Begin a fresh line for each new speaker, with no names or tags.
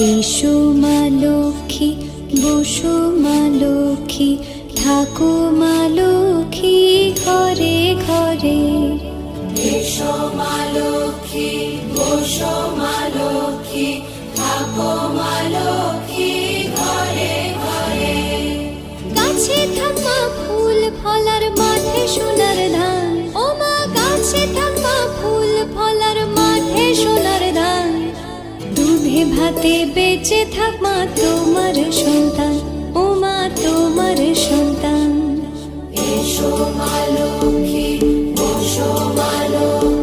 এসো মা লক্ষ্মী, বসো মা লক্ষ্মী, থাকো মা লক্ষ্মী ঘরে ঘরে।
এসো মা লক্ষ্মী, বসো মা লক্ষ্মী, থাকো মা লক্ষ্মী ঘরে ঘরে।
গাছে থাক মা ফুল ফলার, মাঠে সোনার ধান। ও মা গাছে থাক মা ফুল ফলার, মাঠে সোনার ধান। দুধে ভাতে বেঁচে থাক মা তোমার সন্তান, ও মা তোমার সন্তান।
এসো মা লক্ষ্মী, বসো মা লক্ষ্মী,